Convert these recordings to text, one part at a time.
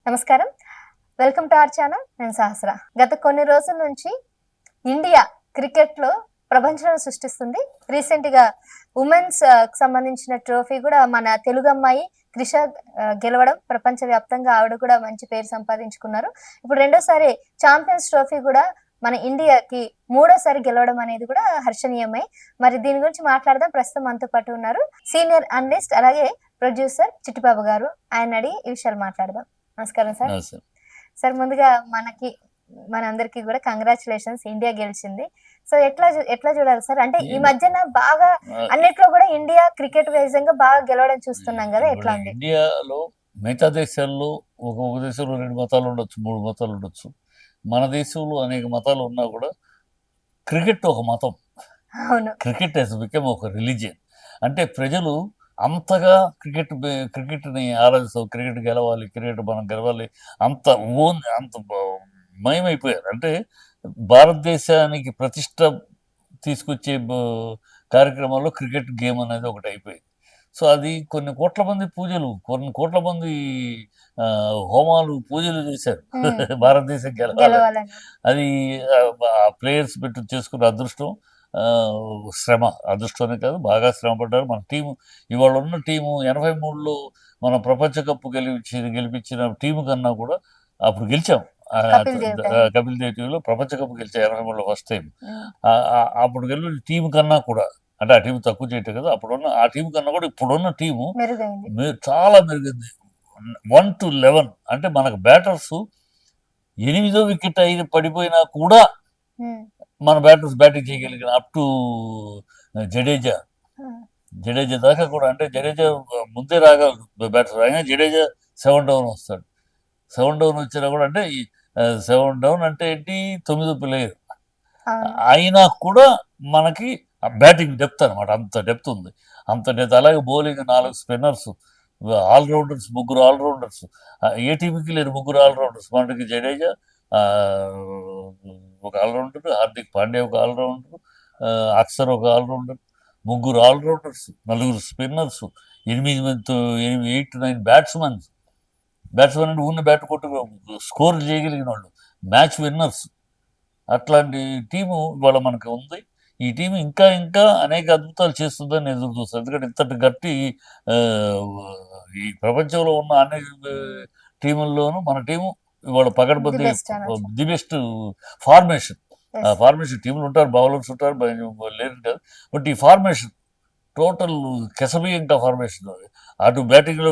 నమస్కారం. Welcome to our channel. నేను సహస్ర. గత కొన్ని రోజుల నుంచి ఇండియా క్రికెట్‌లో ప్రపంచాన్ని సృష్టిస్తుంది. రీసెంట్‌గా ఉమెన్స్ సంబంధించిన ట్రోఫీ కూడా మన తెలుగు అమ్మాయి త్రిష గెలవడం, ప్రపంచవ్యాప్తంగా ఆవిడ కూడా మంచి పేరు సంపాదించుకున్నారు. ఇప్పుడు రెండోసారి ఛాంపియన్స్ ట్రోఫీ కూడా మన ఇండియాకి మూడోసారి గెలవడం అనేది కూడా హర్షణీయమే. మరి దీని గురించి మాట్లాడదాం. ప్రస్తుతం మనతో పాటు ఉన్నారు సీనియర్ అనలిస్ట్ అలాగే ప్రొడ్యూసర్ చిట్టిబాబు గారు. ఆయన అడిగి ఈ విషయాలు మాట్లాడదాం. నమస్కారం సార్. సార్ ముందుగా మనందరికీ కూడా కంగ్రాచులేషన్స్, ఇండియా గెలిచింది. సో ఎట్లా చూడాలి సార్? అంటే ఈ మధ్యన బాగా అన్నిట్లో కూడా ఇండియా క్రికెట్ వైజంగా బాగా గెలవడం చూస్తున్నాం కదా, ఎట్లా ఉంది? ఇండియాలో మిగతా దేశాల్లో ఒక దేశంలో 2 మతాలు ఉండొచ్చు, 3 మతాలు ఉండొచ్చు. మన దేశంలో అనేక మతాలు ఉన్నా కూడా క్రికెట్ ఒక మతం. అవును, క్రికెట్ హెస్ బికమ్ ఒక రిలీజియన్. అంటే ప్రజలు అంతగా క్రికెట్ని ఆరాధిస్తాం. క్రికెట్ గెలవాలి, క్రికెట్ మనం గెలవాలి, అంత అంత మయమైపోయారు. అంటే భారతదేశానికి ప్రతిష్ట తీసుకొచ్చే కార్యక్రమాల్లో క్రికెట్ గేమ్ అనేది ఒకటి అయిపోయింది. సో అది కొన్ని కోట్ల మంది పూజలు, కొన్ని కోట్ల మంది హోమాలు, పూజలు చేశారు భారతదేశం గెలవాలి. అది ప్లేయర్స్ పెట్టి చేసుకున్న అదృష్టం, శ్రమ. అదృష్టమే కాదు, బాగా శ్రమ పడ్డారు. మన టీము, ఇవాళ ఉన్న టీము 83లో మన ప్రపంచ కప్పు గెలిపించిన టీము కన్నా కూడా అప్పుడు గెలిచాం. కపిల్ దేవ్ టీంలో ప్రపంచ కప్పు గెలిచాం 83లో ఫస్ట్ టైం. అప్పుడు గెలిచిన టీం కన్నా కూడా, అంటే ఆ టీం తక్కువ చేయటం కదా, అప్పుడున్న ఆ టీం కన్నా కూడా ఇప్పుడున్న టీము చాలా మెరుగైంది. 1 to 11 అంటే మనకు బ్యాటర్స్ 8వ వికెట్ అయిన పడిపోయినా కూడా మన బ్యాటర్స్ బ్యాటింగ్ చేయగలిగిన అప్ టు జడేజా దాకా కూడా. అంటే జడేజా ముందే రాగలరు బ్యాటర్స్, అయినా జడేజా 7 డౌన్ వస్తాడు. 7 డౌన్ వచ్చినా కూడా, అంటే 7 డౌన్ అంటే ఏంటి, 9వ ప్లేయర్ అయినా కూడా మనకి బ్యాటింగ్ డెప్త్ అనమాట. అంత డెప్త్ ఉంది, అంత డెప్త్. అలాగే బౌలింగ్ 4 స్పిన్నర్స్, ఆల్రౌండర్స్, 3 ఆల్రౌండర్స్. ఏ టీంకి లేరు 3 ఆల్రౌండర్స్. మనకి జడేజా ఒక ఆల్రౌండర్, హార్దిక్ పాండ్యా ఒక ఆల్రౌండర్, అక్షర్ ఒక allrounder, 3 allrounders, 4 spinners, 8 to 9 batsmen అంటే ఉన్న బ్యాట్ కొట్టు స్కోర్ చేయగలిగిన వాళ్ళు, మ్యాచ్ విన్నర్స్. అట్లాంటి టీము ఇవాళ మనకు ఉంది. ఈ టీం ఇంకా ఇంకా అనేక అద్భుతాలు చేస్తుందని ఎదురు చూస్తాను. ఎందుకంటే ఇంతటి గట్టి ఈ ప్రపంచంలో ఉన్న అన్ని టీముల్లోనూ మన టీము ఇవాళ పకడ్బందీ, ది బెస్ట్ ఫార్మేషన్. టీంలు ఉంటారు, బౌలర్స్ ఉంటారు, లేదంటారు. బట్ ఈ ఫార్మేషన్ టోటల్ కెసబియంగా ఫార్మేషన్. అటు బ్యాటింగ్లో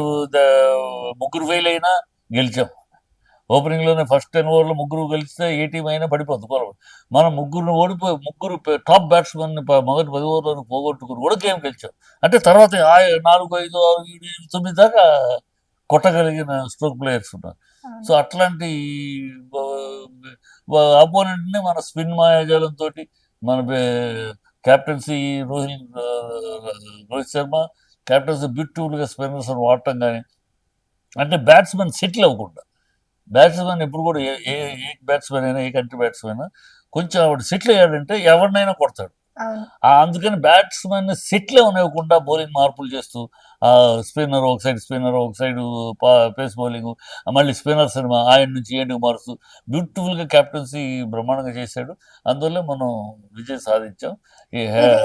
3 ఫెయిల్ అయినా గెలిచాం. ఓపెనింగ్లోనే ఫస్ట్ 10 ఓవర్లో 3 గెలిస్తే ఏ టీం అయినా పడిపోతుంది. మనం 3 ఓడిపోయి 3 టాప్ బ్యాట్స్మెన్ మొదటి 10 ఓవర్లను పోగొట్టుకుని కూడా గేమ్ గెలిచాం. అంటే తర్వాత 4, 5, 6, 7, 8, 9 దాకా కొట్టగలిగిన స్ట్రోక్ ప్లేయర్స్ ఉన్నారు. సో అట్లాంటి అపోనెంట్ని మన స్పిన్ మాయాజాలంతో, మన కెప్టెన్సీ రోహిత్ శర్మ కెప్టెన్సీ బ్యూటిఫుల్గా స్పిన్నర్స్ వాడటం కానీ, అంటే బ్యాట్స్మెన్ సెటిల్ అవ్వకుండా. బ్యాట్స్మెన్ ఎప్పుడు కూడా ఏ బ్యాట్స్మెన్ అయినా, ఏ కంట్రీ బ్యాట్స్మెన్ అయినా కొంచెం ఆవిడ సెటిల్ అయ్యాడంటే ఎవరినైనా కొడతాడు. అందుకని బ్యాట్స్మెన్ సెటిల్ అవనివ్వకుండా బౌలింగ్ మార్పులు చేస్తూ, స్పిన్నర్ ఒక సైడ్ పేస్ బౌలింగ్, మళ్ళీ స్పిన్నర్స్ ఆయన నుంచి ఏంటికి మారుస్తూ బ్యూటిఫుల్గా కెప్టెన్సీ బ్రహ్మాండంగా చేశాడు. అందువల్ల మనం విజయం సాధించాం.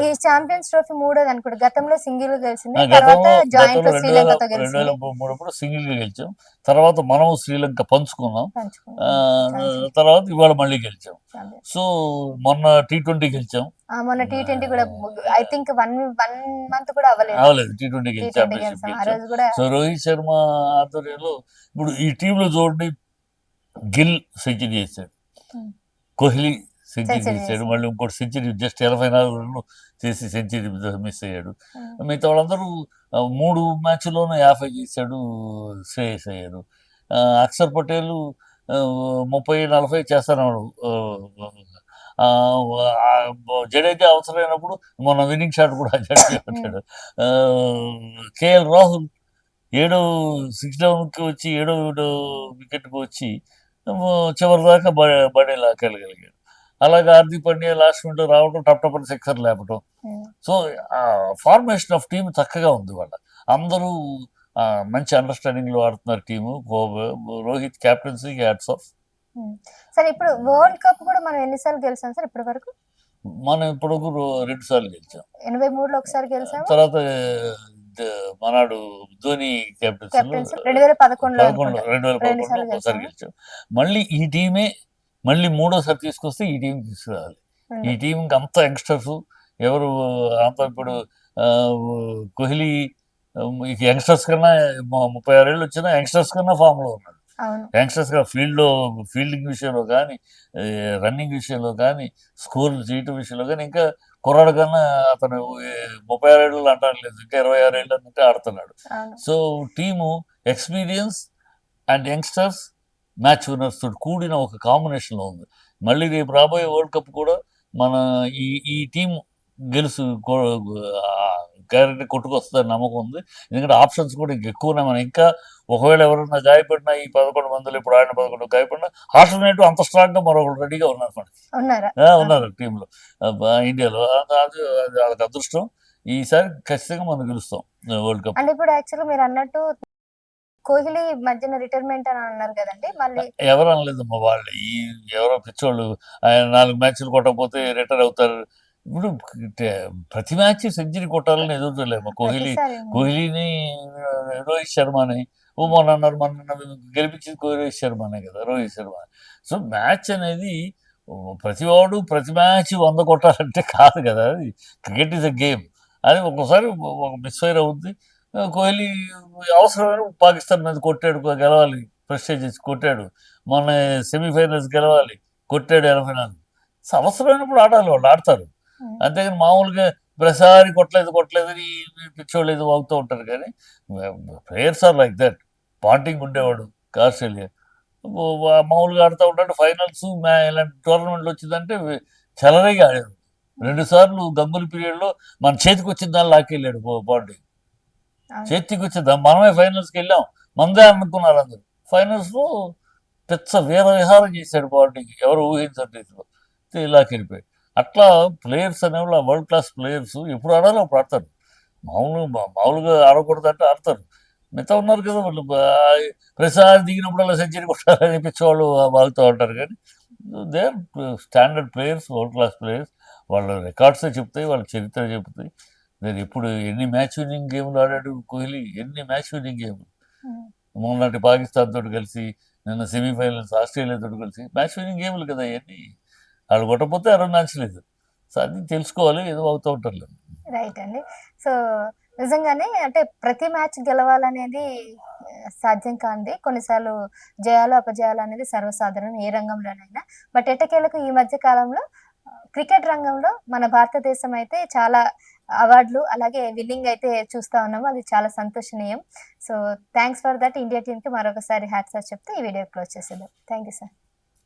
ఈ ఛాంపియన్స్ ట్రోఫీ మూడోది అనుకుంటా. గతంలో సింగిల్ గెలిచింది, తర్వాత జాయింట్ 2003 సింగిల్ గా గెలిచాం. తర్వాత మనం శ్రీలంక పంచుకున్నాం. తర్వాత ఇవాళ మళ్ళీ గెలిచాం. సో మొన్న T20 గెలిచాం. మొన్న T20 కూడా ఐ థింక్ 1 మంత్ కూడా అవ్వలేదు. T20 గెలిచాం. సో రోహిత్ శర్మ ఆధ్వర్యంలో ఇప్పుడు ఈ టీంలో చూడండి, గిల్ సెంచరీ చేశాడు, కోహ్లీ సెంచరీ చేశాడు, మళ్ళీ ఇంకోటి సెంచరీ జస్ట్ 84 రన్లు చేసి సెంచరీ మిస్ అయ్యాడు. మిగతా వాళ్ళందరూ 3 మ్యాచ్లోనూ 50 చేశాడు, శ్రేయస్ అయ్యారు. అక్షర్ పటేల్ 30-40 చేస్తాడు. జడేజా అవసరమైనప్పుడు మొన్న విన్నింగ్ షాట్ కూడా కొట్టాడు. కేఎల్ రాహుల్ 7వ 6 డౌన్కి వచ్చి 7వ వికెట్కి వచ్చి చివరి దాకా బడే లాకెళ్ళగలిగాడు. అలాగే హార్దిక్ పాండ్యా లాస్ట్ మినిట్ రావడం, టప్ సిక్సర్ లేపటం. సో ఫార్మేషన్ ఆఫ్ టీమ్ చక్కగా ఉంది వాళ్ళ. అందరూ మంచి అండర్స్టాండింగ్లో ఆడుతున్నారు టీము. రోహిత్ క్యాప్టెన్సీకి హ్యాట్స్ ఆఫ్. సార్ ఇప్పుడు వరల్డ్ కప్ కూడా మనం ఎన్నిసార్లు గెలిచాం సార్ ఇప్పటి వరకు? మనం ఇప్పటివరకు 2 సార్లు గెలిచాం. 83లో ఒకసారి గెలిచాము. తర్వాత మనాడు ధోని క్యాప్టెన్సీలో 2011లో 2011 సార్లు ఒకసారి గెలిచాము. గెలిచాం. మళ్ళీ ఈ టీమే మళ్ళీ మూడోసారి తీసుకొస్తే ఈ టీం తీసుకురావాలి. ఈ టీంకి అంత యంగ్స్టర్స్ ఎవరు అంత ఇప్పుడు కోహ్లీ యంగ్స్టర్స్ కన్నా 36 ఏళ్ళు వచ్చినా యంగ్స్టర్స్ కన్నా ఫామ్లో ఉన్నాడు. యంగ్స్టర్స్ గా ఫీల్డింగ్ విషయంలో కానీ, రన్నింగ్ విషయంలో కానీ, స్కోర్లు చేయటం విషయంలో కానీ ఇంకా కుర్రాడు కన్నా అతను 36 ఏళ్ళు అంటారు లేదు, ఇంకా 26 ఏళ్ళు అంటే ఆడుతున్నాడు. So team experience and youngsters match winners తోటి కూడిన ఒక కాంబినేషన్లో ఉంది. మళ్ళీ రేపు రాబోయే వరల్డ్ కప్ కూడా మన ఈ టీం గెలుసు గ్యారెంటీ కొట్టుకొస్తుందని నమ్మకం ఉంది. ఎందుకంటే ఆప్షన్స్ కూడా ఎక్కువనే. మనం ఇంకా ఒకవేళ ఎవరైనా గాయపడినా ఈ 11 మందిలో ఇప్పుడు ఆడిన 11 గాయపడినా ఆల్టర్నేటివ్ అంత స్ట్రాంగ్ గా మరొకరు రెడీగా ఉన్నారు మనకి, ఉన్నారు టీంలో ఇండియాలో. వాళ్ళకి అదృష్టం. ఈసారి ఖచ్చితంగా మనం గెలుస్తాం వరల్డ్ కప్. అంటే ఇప్పుడు యాక్చువల్గా మీరు అన్నట్టు కోహ్లీ మధ్యన రిటైర్మెంట్ అని అన్నారు కదండి, మళ్ళీ ఎవరు అనలేదమ్మా. వాళ్ళు ఎవరో పిచ్చోళ్ళు ఆయన 4 మ్యాచ్లు కొట్టకపోతే రిటైర్ అవుతారు. ఇప్పుడు ప్రతి మ్యాచ్ సెంచరీ కొట్టాలని ఎదురుతలేము. కోహ్లీని రోహిత్ శర్మని మొన్న అన్నారు, మొన్న గెలిపించింది రోహిత్ శర్మనే కదా, రోహిత్ శర్మ. సో మ్యాచ్ అనేది ప్రతి వాడు ప్రతి మ్యాచ్ 100 కొట్టాలంటే కాదు కదా. అది క్రికెట్ ఈజ్ అ గేమ్. అది ఒక్కోసారి ఒక మిస్ఫైర్ అవుద్ది. కోహ్లీ అవసరమైన పాకిస్తాన్ మీద కొట్టాడు, గెలవాలి, ప్రెస్టేజ్ కొట్టాడు. మొన్న సెమీఫైనల్స్ గెలవాలి, కొట్టాడు 84. అవసరమైనప్పుడు ఆడాలి, వాళ్ళు ఆడతారు. అంతేగాని మామూలుగా ప్రతిసారి కొట్టలేదని పిచ్చోళ్ళు ఏదో వాగుతూ ఉంటారు. కానీ players are like that. Ponting ఉండేవాడు ఆస్ట్రేలియా, మామూలుగా ఆడుతూ ఉంటాడు. ఫైనల్స్ ఇలాంటి టోర్నమెంట్లు వచ్చిందంటే చెలరేగా ఆడాడు. 2 సార్లు గంగులీ పీరియడ్లో మన చేతికి వచ్చిన దాన్ని లాక్కెళ్ళాడు పాంటింగ్. చేతికి వచ్చేద్దాం, మనమే ఫైనల్స్కి వెళ్ళాం, మందే అనుకున్నారు అందరు. ఫైనల్స్లో పెద్ద వీర విహారం చేశాడు పాంటింగ్, ఎవరు ఊహించని రీతిలో లాక్కెళ్ళిపోయాడు. అట్లా ప్లేయర్స్ అనేవాళ్ళు వరల్డ్ క్లాస్ ప్లేయర్స్ ఎప్పుడు ఆడాలో అప్పుడు ఆడతారు. మామూలుగా ఆడకూడదంటే ఆడతారు. మిగతా ఉన్నారు కదా వాళ్ళు ప్రతిసారి దిగినప్పుడల్లా సెంచరీ కొట్టాలని పిచ్చేవాళ్ళు బాగుతూ ఉంటారు. కానీ they are standard players, world class players. వాళ్ళ రికార్డ్సే చెప్తాయి, వాళ్ళ చరిత్ర చెప్తాయి. నేను ఇప్పుడు ఎన్ని మ్యాచ్ విన్నింగ్ గేమ్లు ఆడాడు కోహ్లీ, ఎన్ని మ్యాచ్ విన్నింగ్ గేమ్లు. మొన్నటి పాకిస్తాన్ తోటి కలిసి, నిన్న సెమీఫైనల్స్ ఆస్ట్రేలియా తోటి కలిసి మ్యాచ్ విన్నింగ్ గేమ్లు కదా ఇవన్నీ. వాళ్ళు కొట్టకపోతే 6 మ్యాచ్ లేదు. సో అది తెలుసుకోవాలి, ఏదో అవుతూ ఉంటారు. రైట్ అండి. సో నిజంగానే అంటే ప్రతి మ్యాచ్ గెలవాలనేది సాధ్యం కాంది. కొన్నిసార్లు జయాలు అపజయాలు అనేది సర్వసాధారణం ఏ రంగంలోనైనా. బట్ ఎట్టకేలకు ఈ మధ్య కాలంలో క్రికెట్ రంగంలో మన భారతదేశం అయితే చాలా అవార్డులు అలాగే విన్నింగ్ అయితే చూస్తా ఉన్నాము. అది చాలా సంతోషనీయం. So thanks for that. India టీమ్కి మరొకసారి హ్యాట్స్ ఆఫ్ చెప్తే ఈ వీడియో క్లోజ్ చేసేద్దాం. Thank you sir.